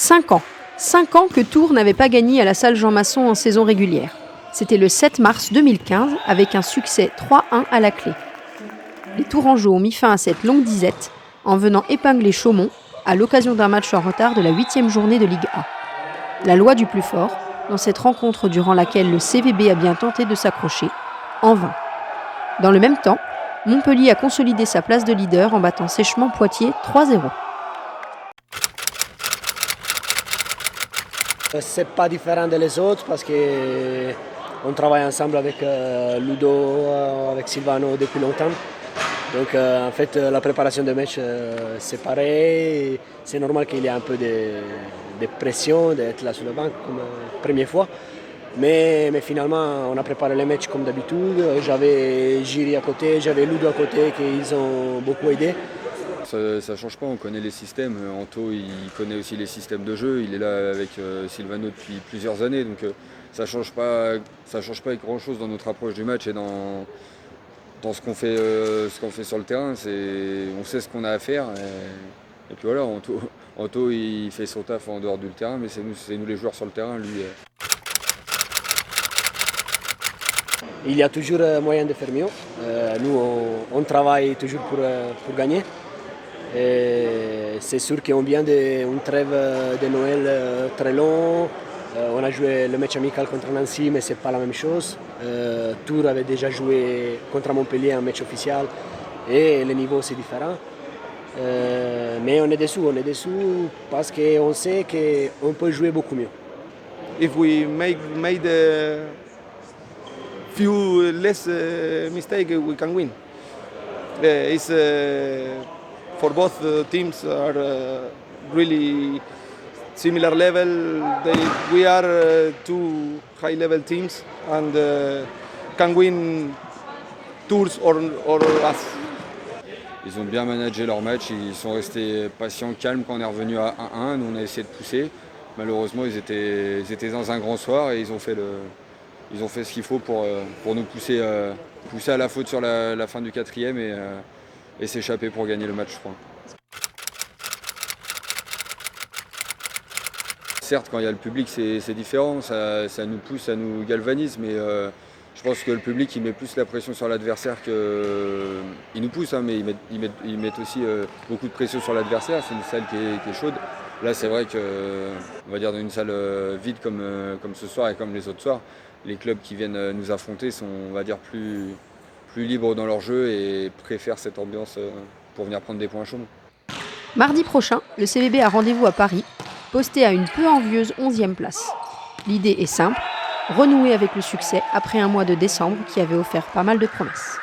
5 ans. 5 ans que Tours n'avait pas gagné à la salle Jean Masson en saison régulière. C'était le 7 mars 2015 avec un succès 3-1 à la clé. Les Tourangeaux ont mis fin à cette longue disette en venant épingler Chaumont à l'occasion d'un match en retard de la 8e journée de Ligue A. La loi du plus fort, dans cette rencontre durant laquelle le CVB a bien tenté de s'accrocher, en vain. Dans le même temps, Montpellier a consolidé sa place de leader en battant sèchement Poitiers 3-0. C'est pas différent des autres parce qu'on travaille ensemble avec Ludo, avec Silvano depuis longtemps. Donc en fait la préparation des matchs c'est pareil. C'est normal qu'il y ait un peu de pression d'être là sur le banc comme première fois. Mais finalement on a préparé les matchs comme d'habitude. J'avais Giri à côté, j'avais Ludo à côté qui ont beaucoup aidé. Ça ne change pas, on connaît les systèmes. Anto, il connaît aussi les systèmes de jeu. Il est là avec Silvano depuis plusieurs années. Donc ça ne change pas grand-chose dans notre approche du match et dans ce qu'on fait sur le terrain. On sait ce qu'on a à faire. Et puis voilà, Anto, il fait son taf en dehors du terrain, mais c'est nous les joueurs sur le terrain. Lui. Il y a toujours moyen de faire mieux. Nous, on travaille toujours pour gagner. Et c'est sûr qu'on vient d'une trêve de Noël très long. On a joué le match amical contre Nancy, mais ce n'est pas la même chose. Tours avait déjà joué contre Montpellier un match officiel et le niveau c'est différent. Mais on est déçus parce qu'on sait qu'on peut jouer beaucoup mieux. If we made a few less mistakes, we can win. For both teams are really similar level. We are two high-level teams and can win Tours or us. Ils ont bien managé leur match, ils sont restés patients, calmes quand on est revenu à 1-1. Nous on a essayé de pousser. Malheureusement ils étaient dans un grand soir et ils ont fait ce qu'il faut pour nous pousser à la faute sur la fin du 4e et s'échapper pour gagner le match, je crois. Certes, quand il y a le public, c'est différent, ça nous pousse, ça nous galvanise, mais je pense que le public, il met plus la pression sur l'adversaire il nous pousse, hein, mais ils mettent aussi beaucoup de pression sur l'adversaire. C'est une salle qui est chaude. Là, c'est vrai on va dire dans une salle vide comme ce soir et comme les autres soirs, les clubs qui viennent nous affronter sont, on va dire, plus libres dans leur jeu et préfèrent cette ambiance pour venir prendre des points chauds. Mardi prochain, le CVB a rendez-vous à Paris, posté à une peu envieuse 11e place. L'idée est simple, renouer avec le succès après un mois de décembre qui avait offert pas mal de promesses.